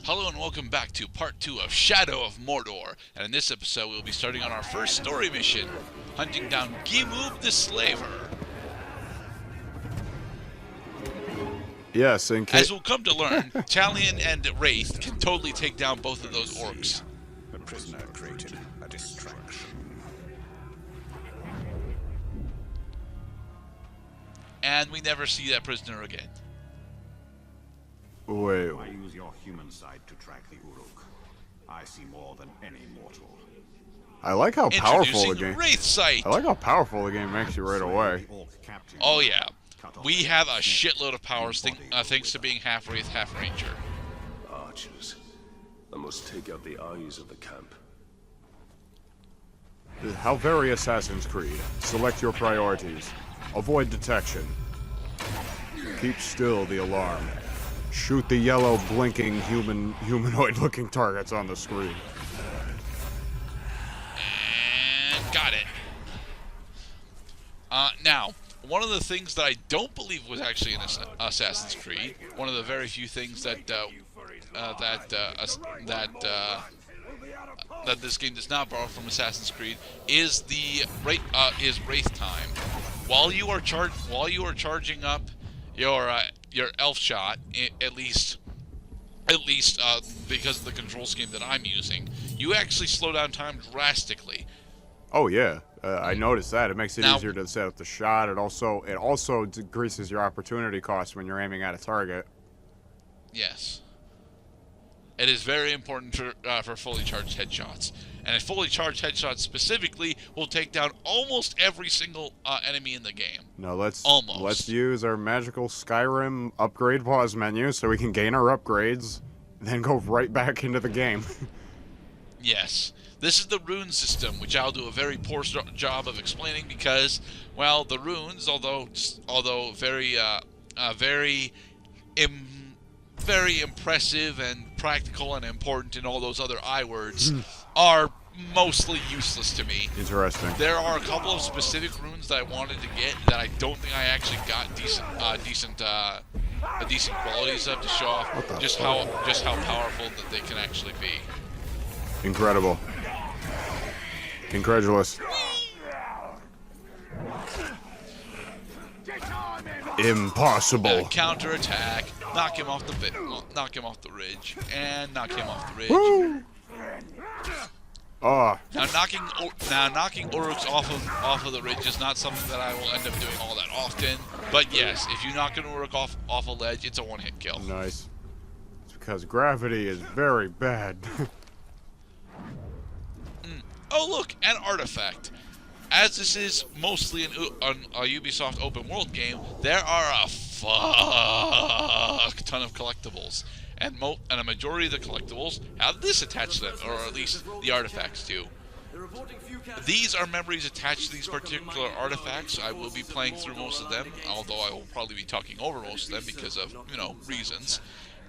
Hello and welcome back to part 2 of Shadow of Mordor, and in this episode we'll be starting on our first story mission, hunting down Gimub the Slaver. Yes, as we'll come to learn, Talion and Wraith can totally take down both of those orcs. The prisoner created a distraction. And we never see that prisoner again. Wait. I use your human side to track the Uruk. I see more than any mortal. I like how powerful the game. Wraith sight. I like how powerful the game makes you right away. Oh yeah, we have a shitload of powers thanks to being half Wraith, half Ranger. Archers. I must take out the eyes of the camp. How very Assassin's Creed. Select your priorities. Avoid detection. Keep still the alarm. Shoot the yellow blinking humanoid-looking targets on the screen. And got it. Now, one of the things that I don't believe was actually in Assassin's Creed, one of the very few things that this game does not borrow from Assassin's Creed, is the wraith time. While you are charging up your elf shot, at least because of the control scheme that I'm using, you actually slow down time drastically. Oh yeah, I noticed that. It makes it easier to set up the shot. It also decreases your opportunity cost when you're aiming at a target. Yes. It is very important for fully charged headshots. And a fully charged headshot specifically will take down almost every single enemy in the game. Now let's use our magical Skyrim upgrade pause menu so we can gain our upgrades, then go right back into the game. Yes. This is the rune system, which I'll do a very poor job of explaining because, well, the runes, although very impressive and practical and important and all those other I words, are mostly useless to me. Interesting. There are a couple of specific runes that I wanted to get that I don't think I actually got decent qualities of to show off just how powerful that they can actually be. Incredible. Incredulous. Impossible. Counterattack. Knock him off the ridge, and knock him off the ridge. Woo! Now knocking Uruks off of the ridge is not something that I will end up doing all that often. But yes, if you knock an Uruk off a ledge, it's a one-hit kill. Nice. It's because gravity is very bad. Oh look, an artifact. As this is mostly a Ubisoft open world game, there are a fuck ton of collectibles, and a majority of the collectibles have this attached to them, or at least the artifacts do. These are memories attached to these particular artifacts. I will be playing through most of them, although I will probably be talking over most of them because of, reasons.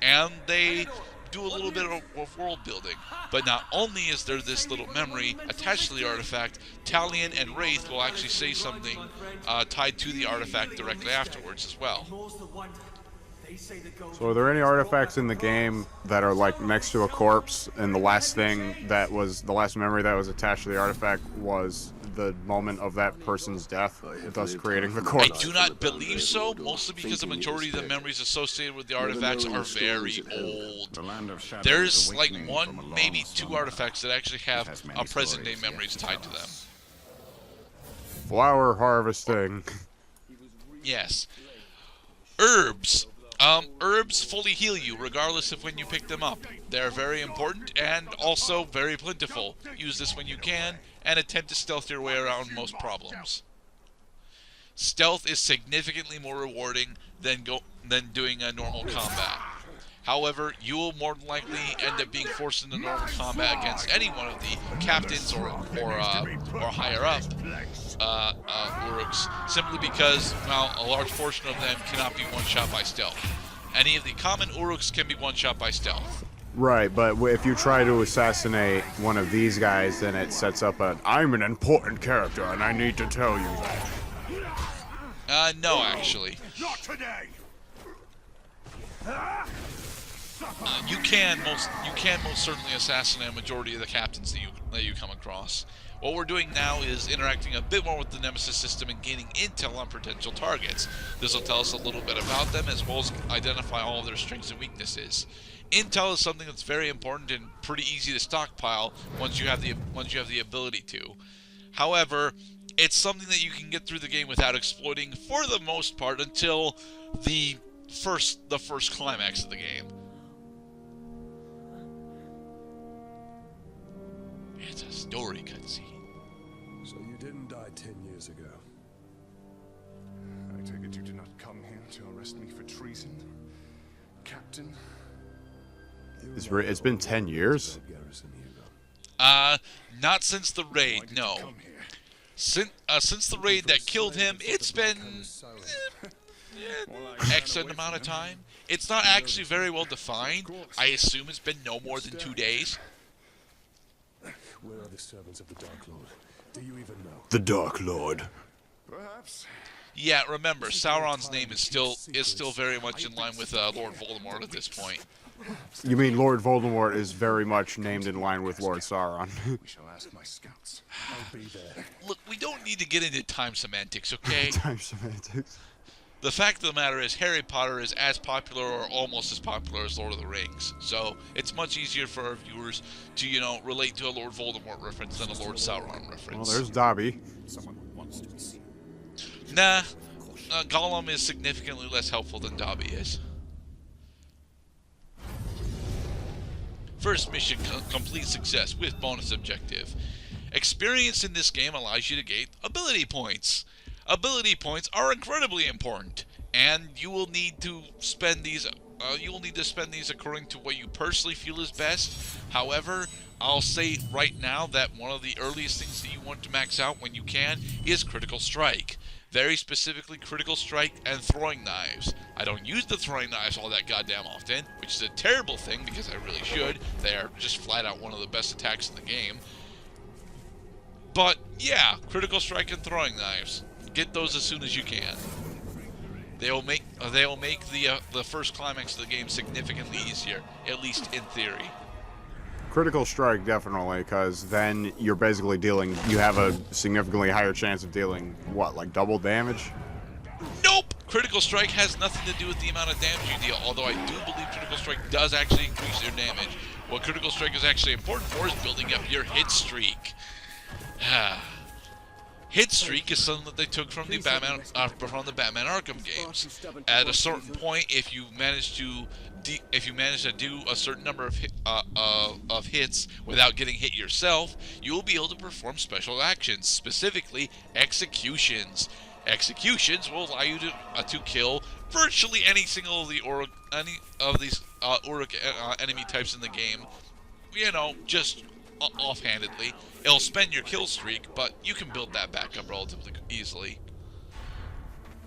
And they do a little bit of world building. But not only is there this little memory attached to the artifact, Talion and Wraith will actually say something tied to the artifact directly afterwards as well. So are there any artifacts in the game that are like next to a corpse, and the last memory that was attached to the artifact was the moment of that person's death, thus creating the corpse? I do not believe so, mostly because the majority of the memories associated with the artifacts are very old. There's like one, maybe two artifacts that actually have present-day memories tied to them. Flower harvesting. Yes. Herbs. Herbs fully heal you, regardless of when you pick them up. They're very important and also very plentiful. Use this when you can, and attempt to stealth your way around most problems. Stealth is significantly more rewarding than doing a normal combat. However, you will more than likely end up being forced into normal combat against any one of the captains or higher up Uruks, simply because, well, a large portion of them cannot be one-shot by stealth. Any of the common Uruks can be one-shot by stealth. Right, but if you try to assassinate one of these guys, then it sets up I'm an important character and I need to tell you that. No, actually. Not today. You can most certainly assassinate a majority of the captains that you come across. What we're doing now is interacting a bit more with the Nemesis system and gaining intel on potential targets. This will tell us a little bit about them as well as identify all of their strengths and weaknesses. Intel is something that's very important and pretty easy to stockpile once you have the ability to. However, it's something that you can get through the game without exploiting for the most part until the first climax of the game. It's a story cutscene. So you didn't die 10 years ago. I take it you did not come here to arrest me for treason, Captain? It's been 10 years? Not since the raid, no. Since the raid that killed him, it's been X amount of time. It's not actually very well defined. I assume it's been no more than 2 days. Where are the servants of the Dark Lord? Do you even know? The Dark Lord. Perhaps. Yeah, remember, Sauron's name is still very much in line with Lord Voldemort at this point. You mean Lord Voldemort is very much named in line with Lord Sauron? We shall ask my scouts. I'll be there. Look, we don't need to get into time semantics, okay? Time semantics. The fact of the matter is Harry Potter is as popular or almost as popular as Lord of the Rings. So it's much easier for our viewers to, relate to a Lord Voldemort reference than a Lord Sauron reference. Well, there's Dobby. Someone wants to be seen. Nah, Gollum is significantly less helpful than Dobby is. First mission, complete success with bonus objective. Experience in this game allows you to gain ability points. Ability points are incredibly important, and you will need to spend these. According to what you personally feel is best. However, I'll say right now that one of the earliest things that you want to max out when you can is critical strike. Very specifically, critical strike and throwing knives. I don't use the throwing knives all that goddamn often, which is a terrible thing because I really should. They are just flat out one of the best attacks in the game. But yeah, critical strike and throwing knives. Get those as soon as you can. They will make the first climax of the game significantly easier, at least in theory. Critical strike, definitely, because then you're basically you have a significantly higher chance of dealing, what, like double damage? Nope! Critical strike has nothing to do with the amount of damage you deal, although I do believe critical strike does actually increase your damage. What critical strike is actually important for is building up your hit streak. Hit streak is something that they took from the Batman Arkham games. At a certain point, if you manage to do a certain number of hits without getting hit yourself, you will be able to perform special actions, specifically executions. Executions will allow you to kill virtually any single of these Uruk enemy types in the game. Just offhandedly. It'll spend your kill streak, but you can build that back up relatively easily.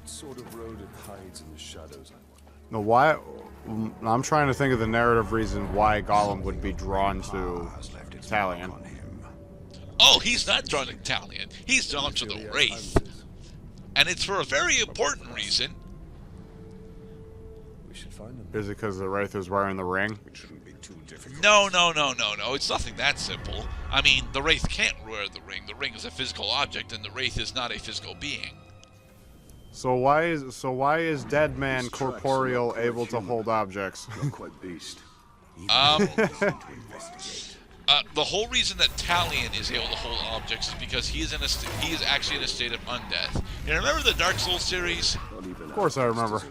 What sort of road it hides in the shadows, I wonder. No, why? I'm trying to think of the narrative reason why Gollum would be drawn to Talion. Oh, he's not drawn to Talion. He's drawn to the Wraith. And it's for a very important reason. We should find them. Is it because the Wraith was wearing the ring? It shouldn't be too difficult. No. It's nothing that simple. I mean, the Wraith can't wear the ring. The ring is a physical object, and the Wraith is not a physical being. So why is Dead Man corporeal able to hold objects? Not quite beast. The whole reason that Talion is able to hold objects is because he is actually in a state of undeath. You remember the Dark Souls series? Of course I remember.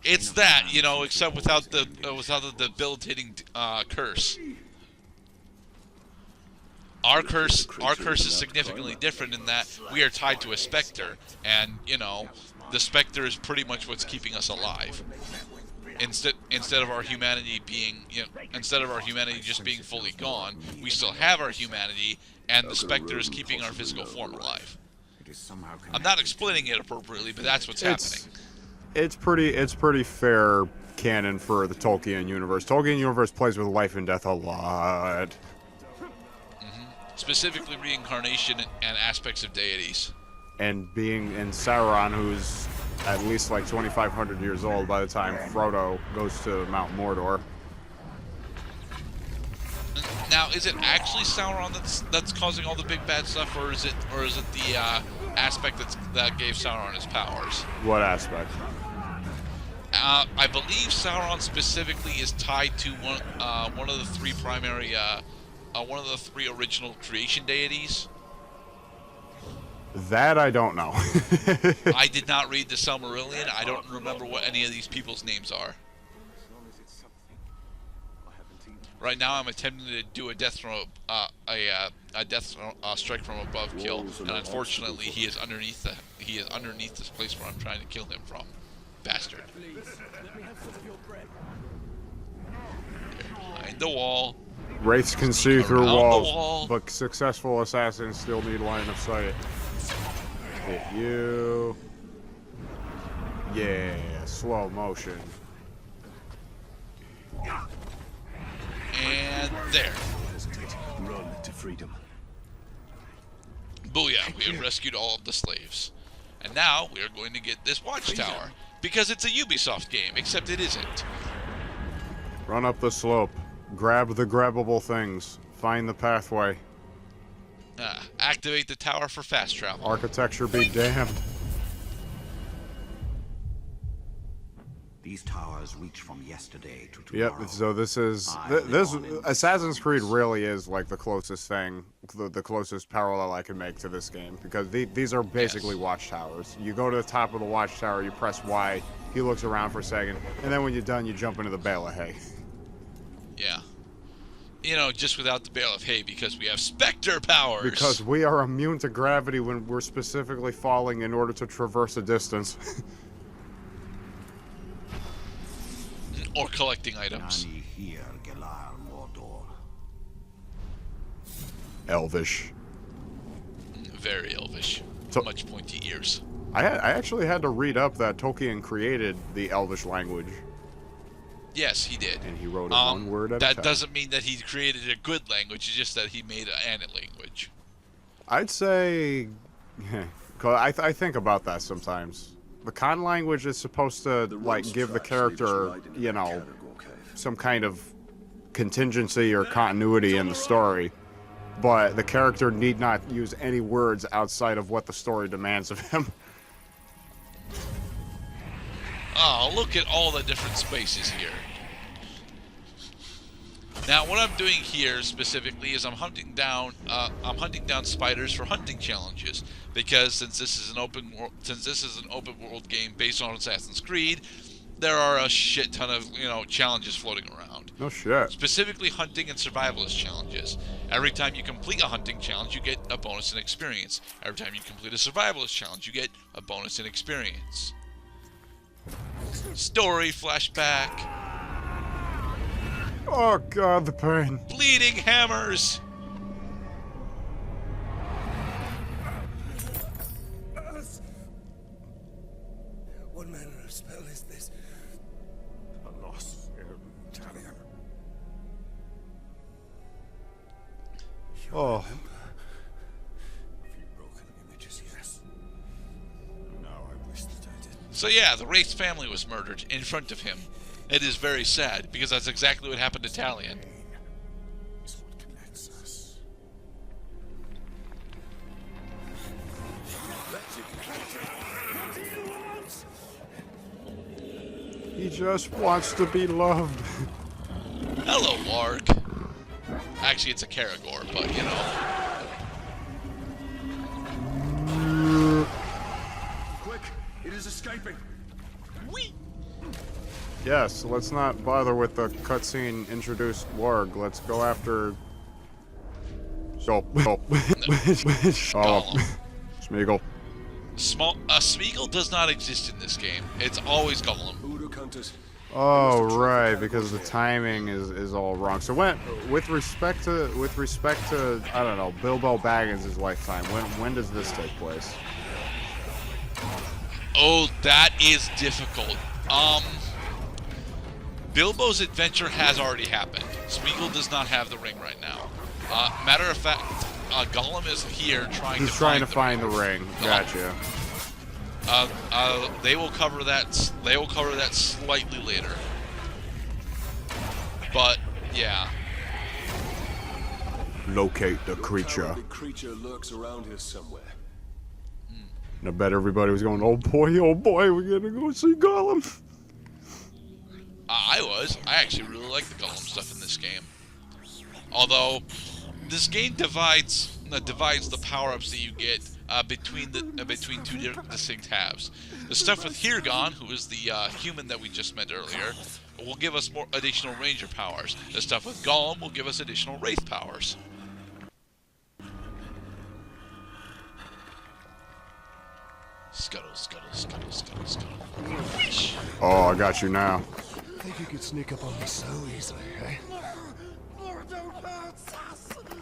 It's that, except without the debilitating curse. Our curse is significantly different in that we are tied to a specter, and the specter is pretty much what's keeping us alive. Instead of our humanity just being fully gone, we still have our humanity, and the specter is keeping our physical form alive. I'm not explaining it appropriately, but that's what's happening. It's pretty fair canon for the Tolkien universe. Tolkien universe plays with life and death a lot. Specifically reincarnation and aspects of deities. And Sauron, who's at least like 2,500 years old by the time Frodo goes to Mount Mordor. Now, is it actually Sauron that's causing all the big bad stuff, or is it the aspect that gave Sauron his powers? What aspect? I believe Sauron specifically is tied to one of the three primary, one of the three original creation deities. That I don't know. I did not read the Silmarillion. I don't remember what any of these people's names are. Right now, I'm attempting to do a death from a death strike from above kill, and unfortunately, he is underneath this place where I'm trying to kill him from. Bastard. Behind the wall. Wraiths can see through Around walls, the wall. but successful assassins still need line of sight. Hit you. Yeah, slow motion. And there. Hesitate. Run to freedom. Booyah, we have rescued all of the slaves. And now we are going to get this watchtower. Because it's a Ubisoft game, except it isn't. Run up the slope. Grab the grabbable things. Find the pathway. Activate the tower for fast travel. Architecture be damned. These towers reach from yesterday to tomorrow. Yep, so this is... This Assassin's Creed really is like the closest thing, the closest parallel I can make to this game. Because these are basically watchtowers. You go to the top of the watchtower, you press Y, he looks around for a second, and then when you're done, you jump into the bale of hay. Yeah. You know, just without the bale of hay because we have Spectre powers. Because we are immune to gravity when we're specifically falling in order to traverse a distance. Or collecting items. Nani here, Galar Mordor. Elvish. Very elvish. So- Much pointy ears. I actually had to read up that Tolkien created the Elvish language. Yes, he did. And he wrote it one word at a That time. doesn't mean that he created a good language, it's just that he made an language. I'd say... 'cause I think about that sometimes. The con language is supposed to, like, give the character, you know, some kind of contingency or continuity in the story. But the character need not use any words outside of what the story demands of him. Oh, look at all the different spaces here. Now, what I'm doing here specifically is I'm hunting down spiders for hunting challenges because since this is an open world game based on Assassin's Creed, there are a shit ton of challenges floating around. No shit. Specifically, hunting and survivalist challenges. Every time you complete a hunting challenge, you get a bonus in experience. Every time you complete a survivalist challenge, you get a bonus in experience. Story flashback. Oh god, the pain. Bleeding hammers. What manner of spell is this? A loss, Talion. Oh. A few broken images, yes. Now I wish that I didn't. So yeah, the wraith family was murdered in front of him. It is very sad, because that's exactly what happened to Talion. Is what connects us. He just wants to be loved. Hello, Warg. Actually, it's a Karagor, but you know. Quick! It is escaping! Whee! Yes, let's not bother with the cutscene introduced warg. Let's go after... Smeagol. Smeagol does not exist in this game. It's always Gollum. Uruk hunters. Oh, right, because the timing is all wrong. So with respect to I don't know, Bilbo Baggins' lifetime, when does this take place? Oh, that is difficult. Bilbo's adventure has already happened. Smeagol does not have the ring right now. Matter of fact, Gollum is here trying to find the ring. Gotcha. They will cover that. They will cover that slightly later. But yeah. Locate the creature. The creature lurks around here somewhere. And I bet everybody was going, oh boy, we're gonna go see Gollum. I was. I actually really like the Gollum stuff in this game. Although, this game divides the power-ups that you get between two distinct halves. The stuff with Hirgon, who is the human that we just met earlier, will give us more additional ranger powers. The stuff with Gollum will give us additional wraith powers. Scuttle, scuttle, scuttle, scuttle, scuttle. Oh, I got you now. Think you could sneak up on me so easily, eh?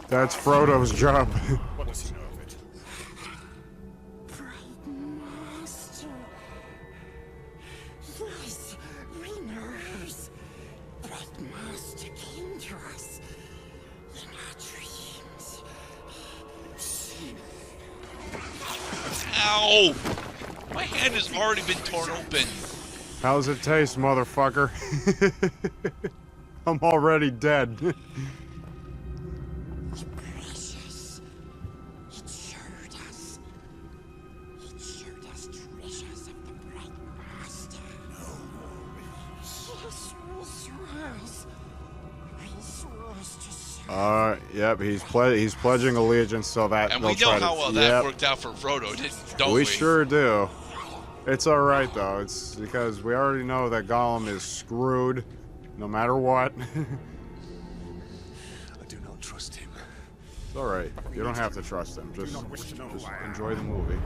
That's Frodo's job. What does he know of it? Master, yes, we knows. Bright Master came to us in our dreams. Ow! My hand has already been torn open. How's it taste, motherfucker? I'm already dead. Precious. It showed us. It showed us treasures of the Bright Master. No more. Yes, we swears. We swears to serve. Yep, he's pledging allegiance so that And they'll we know try how to, well yep, that worked out for Frodo, don't we? we sure do. It's alright though, it's because we already know that Gollum is screwed, no matter what. I do not trust him. It's alright, you don't have to trust him, just enjoy the movie.